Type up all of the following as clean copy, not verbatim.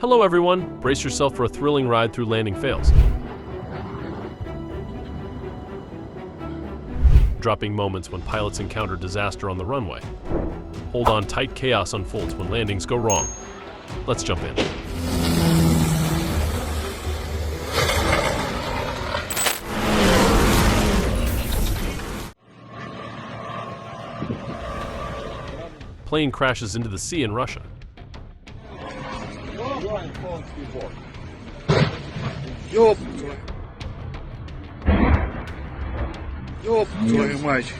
Hello everyone, brace yourself for a thrilling ride through landing fails. Dropping moments when pilots encounter disaster on the runway. Hold on tight, chaos unfolds when landings go wrong. Let's jump in. Plane crashes into the sea in Russia. Ёб твою мать.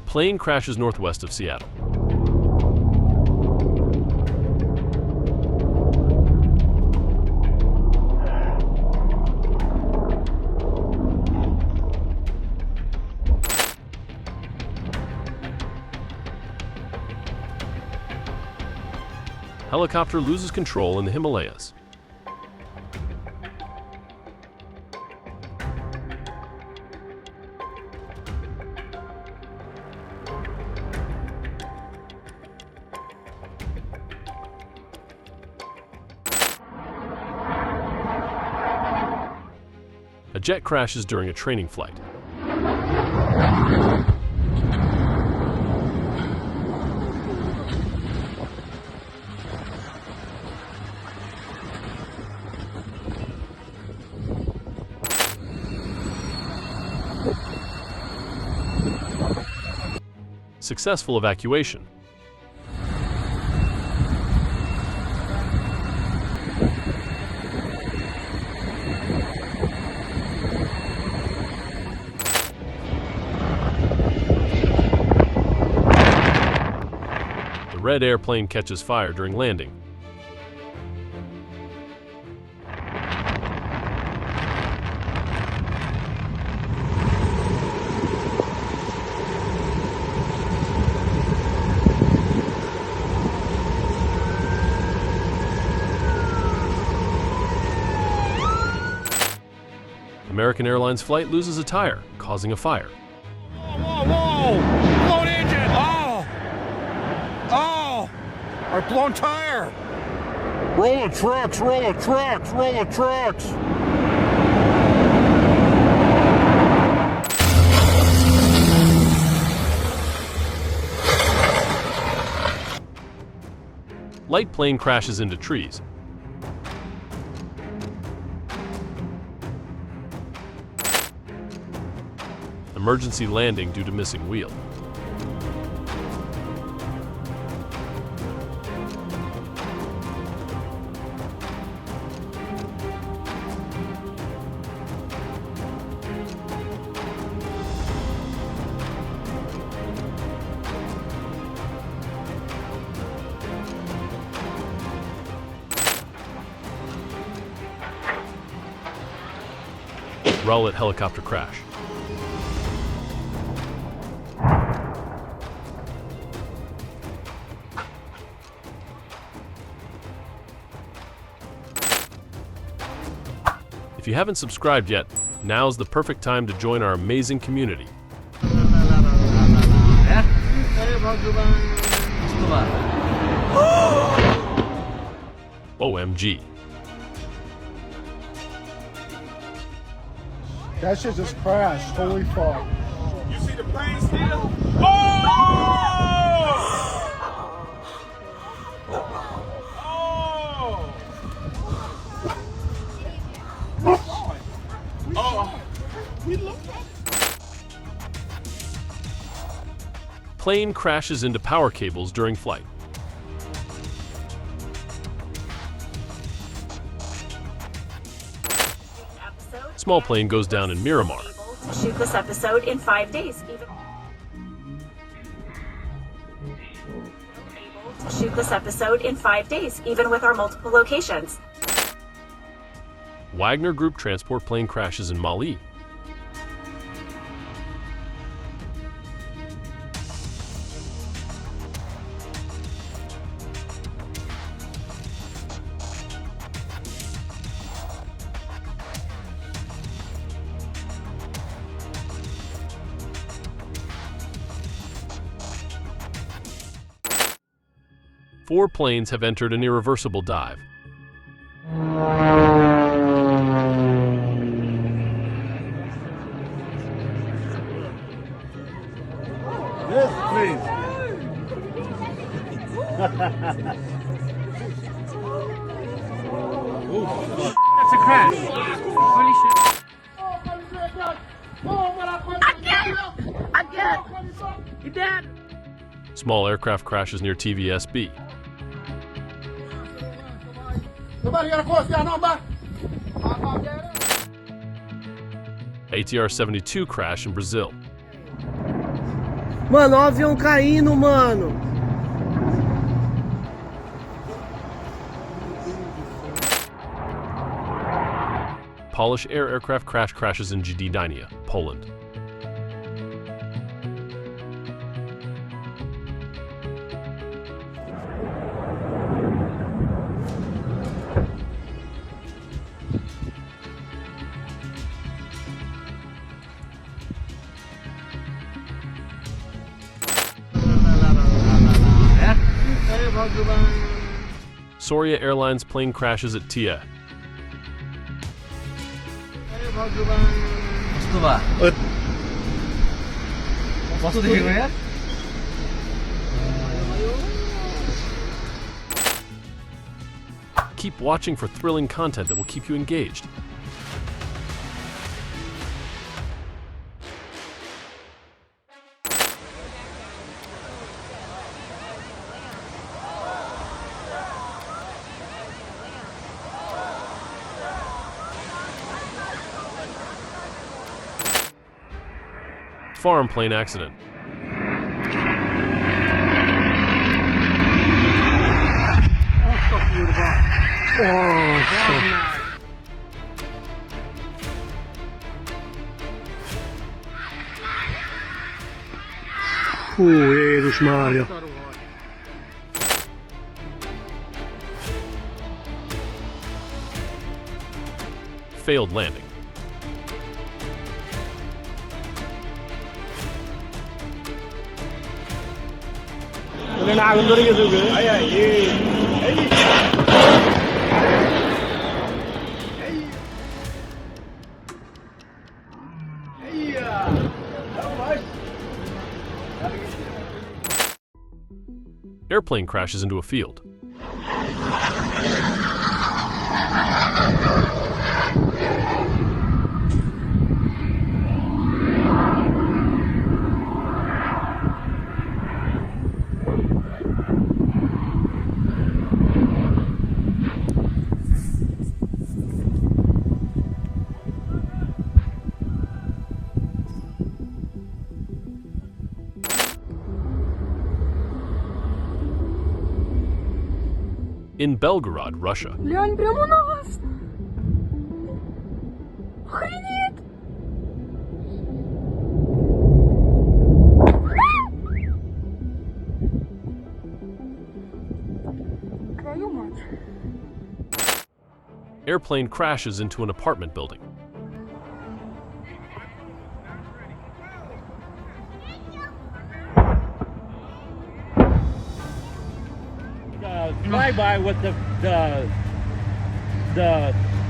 Plane crashes northwest of Seattle. Helicopter loses control in the Himalayas. A jet crashes during a training flight. Successful evacuation. The red airplane catches fire during landing. American Airlines flight loses a tire, causing a fire. Whoa, whoa! Blown engine! Oh! Oh! Our blown tire! Roller trucks! Roller trucks! Roller trucks! Light plane crashes into trees. Emergency landing due to missing wheel. Rowlett helicopter crash. If you haven't subscribed yet, now's the perfect time to join our amazing community. OMG. That shit just crashed. Holy fuck. You see the plane still? Oh! Plane crashes into power cables during flight. Small plane goes down in Miramar. Shoot this episode in 5 days. Shoot this episode in 5 days, even with our multiple locations. Wagner Group transport plane crashes in Mali. 4 planes have entered an irreversible dive. Yes, please. That's a crash. Holy shit. I can't. You're dead. Small aircraft crashes near TVSB. ATR-72 crash in Brazil. Mano, ó o avião caindo, mano. Polish air aircraft crashes in Gdynia, Poland. Soria Airlines plane crashes at Tia. Keep watching for thrilling content that will keep you engaged. Farm plane accident. Jezus Mária. Failed landing. Airplane crashes into a field. In Belgorod, Russia. Глянь, прямо на вас. Охренеть. Твою мать. Airplane crashes into an apartment building. Flyby with the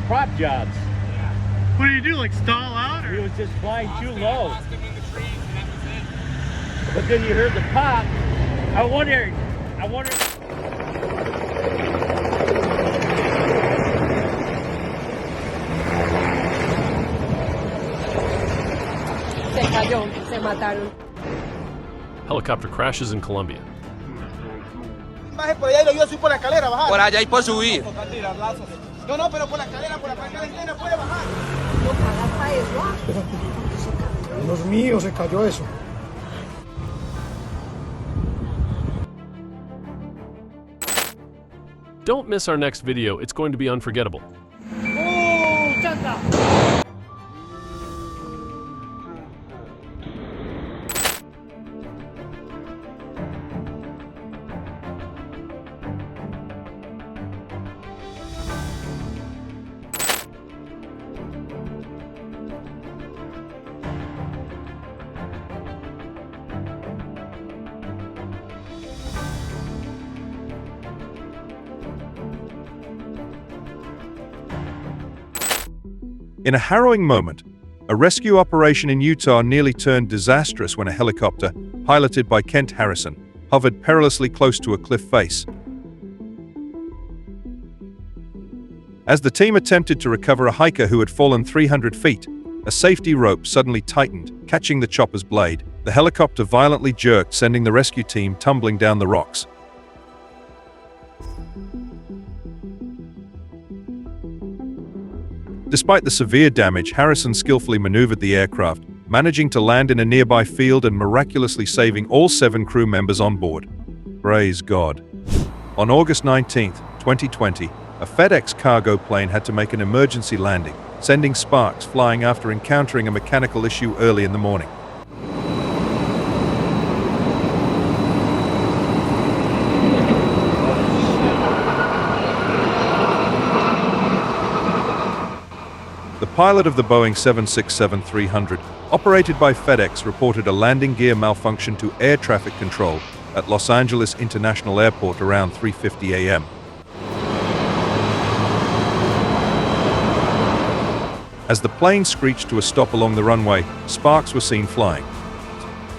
prop jobs. What do you do? Like stall out He or? was just flying too low. But then you heard the pop. I wonder. Se cayó, se mataron. Helicopter crashes in Colombia. Baje por allá y lo ayudo a subir por la escalera, bajar. Por allá y por subir. No, pero por la escalera, por la escalera puede bajar. Dios mío, se cayó eso. Don't miss our next video, it's going to be unforgettable. In a harrowing moment, a rescue operation in Utah nearly turned disastrous when a helicopter, piloted by Kent Harrison, hovered perilously close to a cliff face. As the team attempted to recover a hiker who had fallen 300 feet, a safety rope suddenly tightened, catching the chopper's blade. The helicopter violently jerked, sending the rescue team tumbling down the rocks. Despite the severe damage, Harrison skillfully maneuvered the aircraft, managing to land in a nearby field and miraculously saving all 7 crew members on board. Praise God. On August 19, 2020, a FedEx cargo plane had to make an emergency landing, sending sparks flying after encountering a mechanical issue early in the morning. The pilot of the Boeing 767-300, operated by FedEx, reported a landing gear malfunction to air traffic control at Los Angeles International Airport around 3:50 a.m. As the plane screeched to a stop along the runway, sparks were seen flying.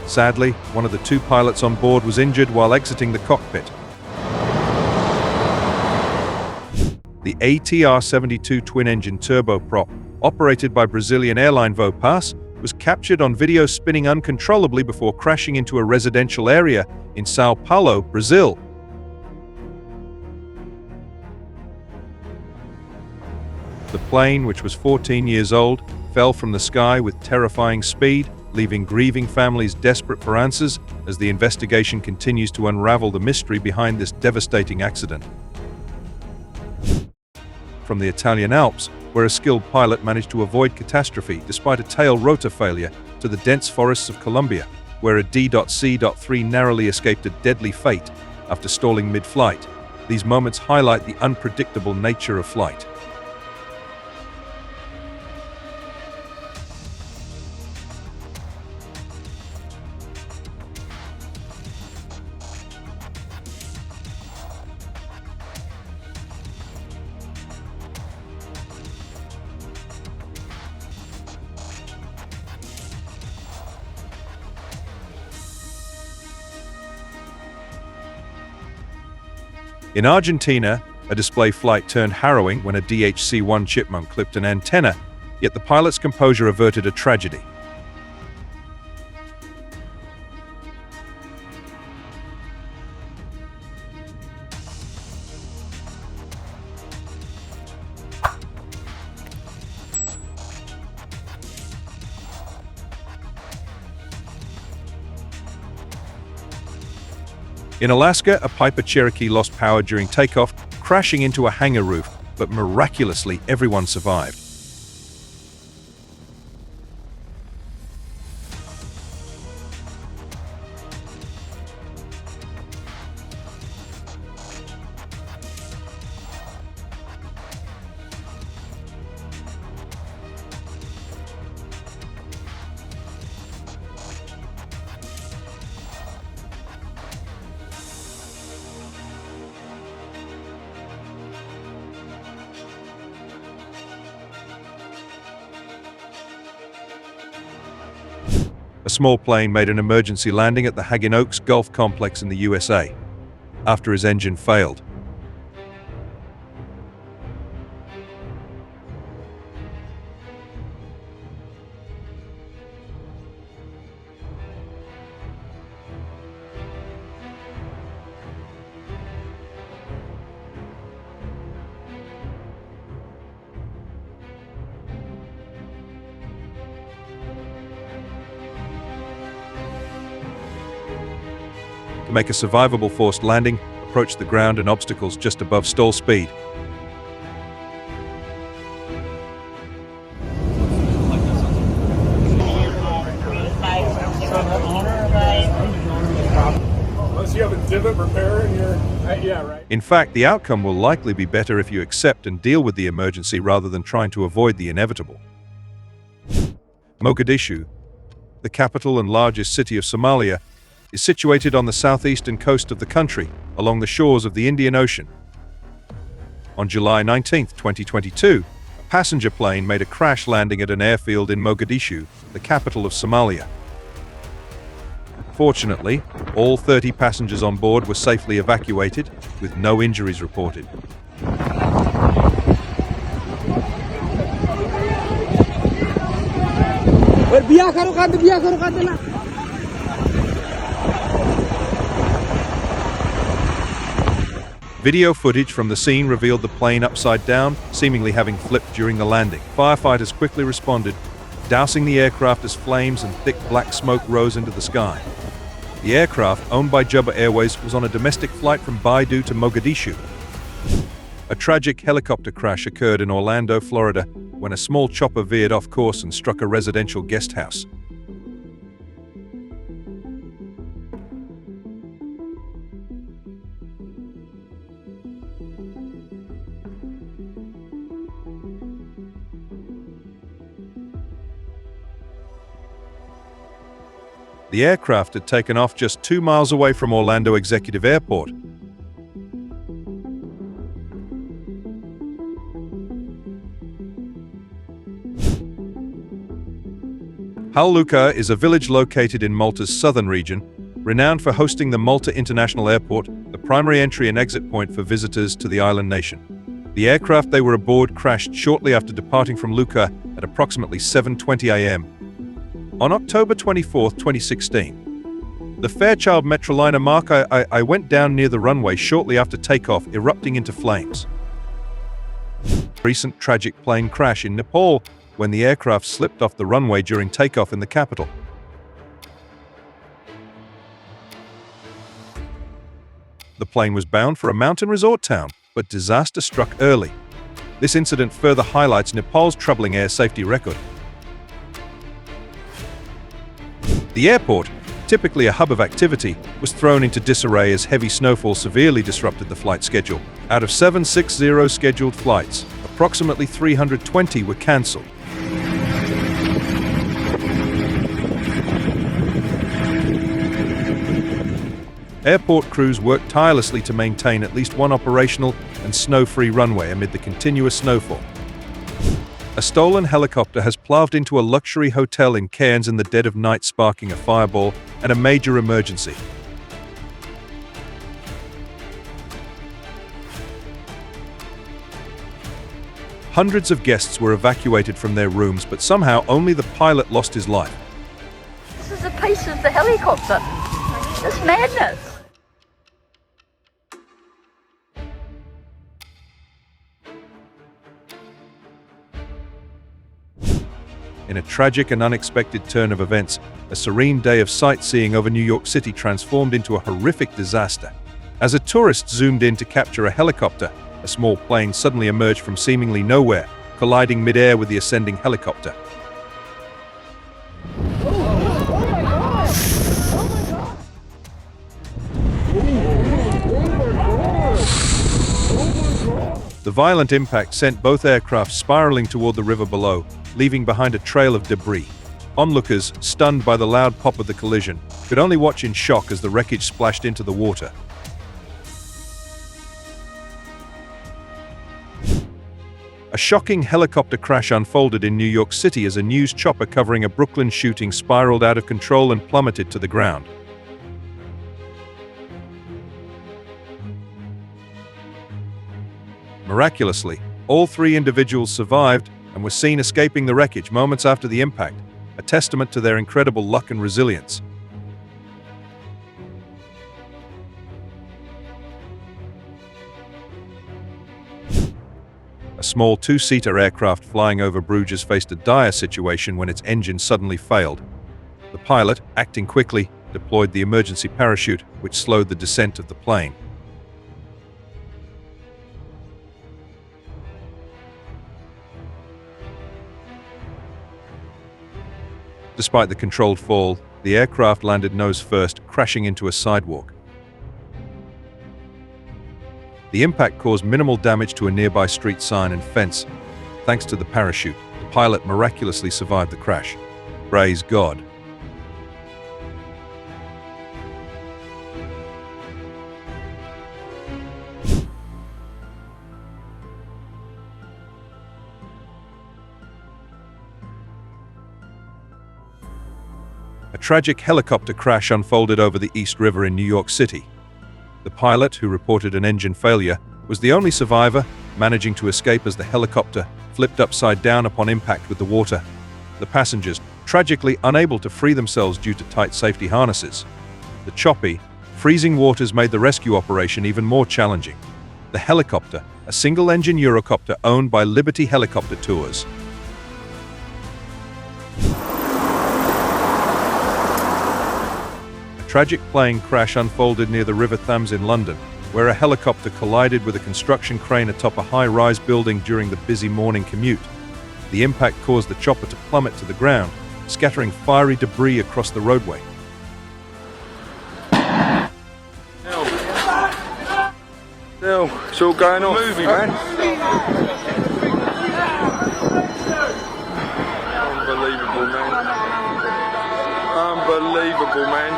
Sadly, one of the 2 pilots on board was injured while exiting the cockpit. The ATR-72 twin-engine turboprop, operated by Brazilian airline WEWIN, was captured on video spinning uncontrollably before crashing into a residential area in Sao Paulo, Brazil. The plane, which was 14 years old, fell from the sky with terrifying speed, leaving grieving families desperate for answers as the investigation continues to unravel the mystery behind this devastating accident. From the Italian Alps, where a skilled pilot managed to avoid catastrophe despite a tail rotor failure, to the dense forests of Colombia, where a D.C.3 narrowly escaped a deadly fate after stalling mid-flight. These moments highlight the unpredictable nature of flight. In Argentina, a display flight turned harrowing when a DHC-1 chipmunk clipped an antenna, yet the pilot's composure averted a tragedy. In Alaska, a Piper Cherokee lost power during takeoff, crashing into a hangar roof, but miraculously everyone survived. A small plane made an emergency landing at the Haggin Oaks Golf Complex in the USA after his engine failed. To make a survivable forced landing, approach the ground and obstacles just above stall speed. Unless you have a divot repair in your... yeah, right. In fact, the outcome will likely be better if you accept and deal with the emergency rather than trying to avoid the inevitable. Mogadishu, the capital and largest city of Somalia, is situated on the southeastern coast of the country, along the shores of the Indian Ocean. On July 19, 2022, passenger plane made a crash landing at an airfield in Mogadishu, the capital of Somalia. Fortunately, all 30 passengers on board were safely evacuated, with no injuries reported. Video footage from the scene revealed the plane upside down, seemingly having flipped during the landing. Firefighters quickly responded, dousing the aircraft as flames and thick black smoke rose into the sky. The aircraft, owned by Juba Airways, was on a domestic flight from Baidu to Mogadishu. A tragic helicopter crash occurred in Orlando, Florida, when a small chopper veered off course and struck a residential guest house. The aircraft had taken off just 2 miles away from Orlando Executive Airport. Hal Luca is a village located in Malta's southern region, renowned for hosting the Malta International Airport, the primary entry and exit point for visitors to the island nation. The aircraft they were aboard crashed shortly after departing from Lucca at approximately 7:20 a.m. on October 24, 2016. The Fairchild Metroliner Mark I went down near the runway shortly after takeoff, erupting into flames. Recent tragic plane crash in Nepal when the aircraft slipped off the runway during takeoff in the capital. The plane was bound for a mountain resort town, but disaster struck early. This incident further highlights Nepal's troubling air safety record. The airport, typically a hub of activity, was thrown into disarray as heavy snowfall severely disrupted the flight schedule. Out of 760 scheduled flights, approximately 320 were cancelled. Airport crews worked tirelessly to maintain at least one operational and snow-free runway amid the continuous snowfall. A stolen helicopter has ploughed into a luxury hotel in Cairns in the dead of night, sparking a fireball and a major emergency. Hundreds of guests were evacuated from their rooms, but somehow only the pilot lost his life. This is a piece of the helicopter. It's madness. In a tragic and unexpected turn of events, a serene day of sightseeing over New York City transformed into a horrific disaster. As a tourist zoomed in to capture a helicopter, a small plane suddenly emerged from seemingly nowhere, colliding mid-air with the ascending helicopter. The violent impact sent both aircraft spiraling toward the river below, leaving behind a trail of debris. Onlookers, stunned by the loud pop of the collision, could only watch in shock as the wreckage splashed into the water. A shocking helicopter crash unfolded in New York City as a news chopper covering a Brooklyn shooting spiraled out of control and plummeted to the ground. Miraculously, all 3 individuals survived and were seen escaping the wreckage moments after the impact, a testament to their incredible luck and resilience. A small 2-seater aircraft flying over Bruges faced a dire situation when its engine suddenly failed. The pilot, acting quickly, deployed the emergency parachute, which slowed the descent of the plane. Despite the controlled fall, the aircraft landed nose first, crashing into a sidewalk. The impact caused minimal damage to a nearby street sign and fence. Thanks to the parachute, the pilot miraculously survived the crash. Praise God. a tragic helicopter crash unfolded over the East River in New York City. The pilot, who reported an engine failure, was the only survivor, managing to escape as the helicopter flipped upside down upon impact with the water. The passengers, tragically unable to free themselves due to tight safety harnesses. The choppy, freezing waters made the rescue operation even more challenging. The helicopter, a single-engine Eurocopter owned by Liberty Helicopter Tours. A tragic plane crash unfolded near the River Thames in London, where a helicopter collided with a construction crane atop a high-rise building during the busy morning commute. The impact caused the chopper to plummet to the ground, scattering fiery debris across the roadway. Still, it's all going on. Movie, man. Unbelievable, man. Unbelievable, man.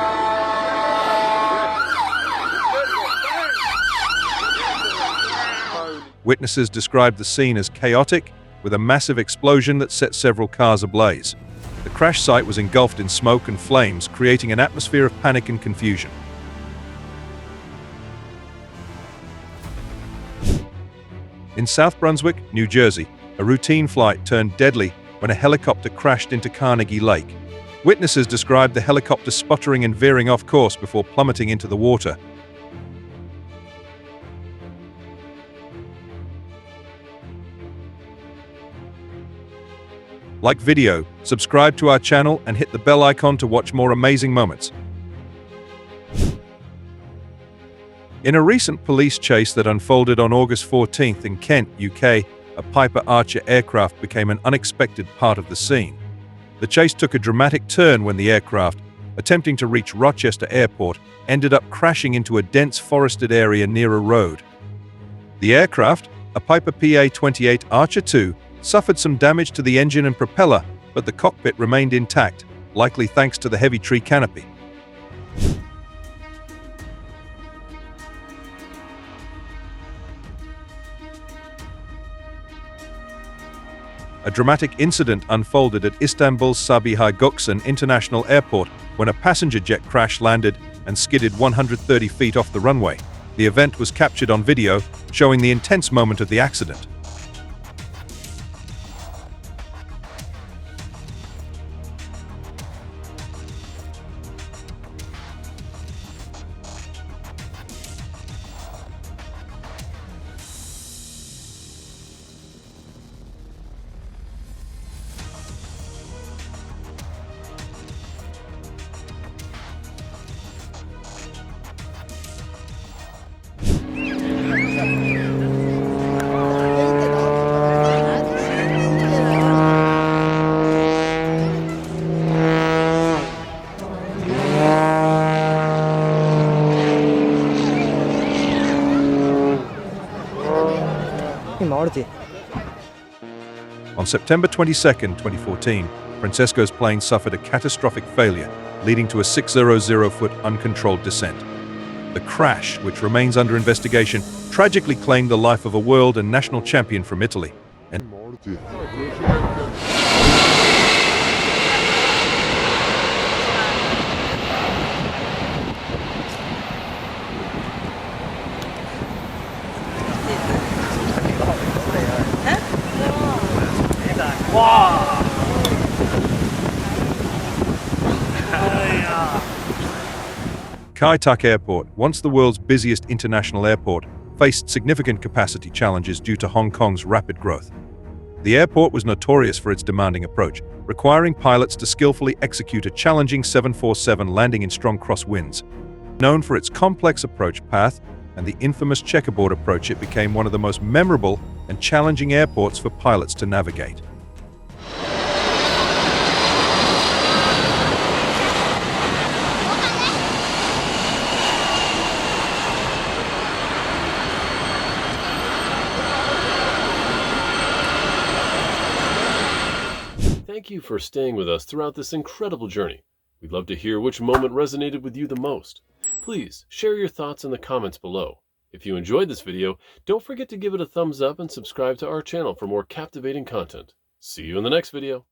Witnesses described the scene as chaotic, with a massive explosion that set several cars ablaze. The crash site was engulfed in smoke and flames, creating an atmosphere of panic and confusion. In South Brunswick, New Jersey, a routine flight turned deadly when a helicopter crashed into Carnegie Lake. Witnesses described the helicopter sputtering and veering off course before plummeting into the water. Like video, subscribe to our channel and hit the bell icon to watch more amazing moments. In a recent police chase that unfolded on August 14th in Kent, UK, a Piper Archer aircraft became an unexpected part of the scene. The chase took a dramatic turn when the aircraft, attempting to reach Rochester Airport, ended up crashing into a dense forested area near a road. The aircraft, a Piper PA-28 Archer II, suffered some damage to the engine and propeller, but the cockpit remained intact, likely thanks to the heavy tree canopy. A dramatic incident unfolded at Istanbul's Sabiha Gökçen International Airport when a passenger jet crash landed and skidded 130 feet off the runway. The event was captured on video, showing the intense moment of the accident. On September 22, 2014, Francesco's plane suffered a catastrophic failure, leading to a 600-foot uncontrolled descent. The crash, which remains under investigation, tragically claimed the life of a world and national champion from Italy. Kai Tak Airport, once the world's busiest international airport, faced significant capacity challenges due to Hong Kong's rapid growth. The airport was notorious for its demanding approach, requiring pilots to skillfully execute a challenging 747 landing in strong crosswinds. Known for its complex approach path and the infamous checkerboard approach, it became one of the most memorable and challenging airports for pilots to navigate. Thank you for staying with us throughout this incredible journey. We'd love to hear which moment resonated with you the most. Please share your thoughts in the comments below. If you enjoyed this video, don't forget to give it a thumbs up and subscribe to our channel for more captivating content. See you in the next video.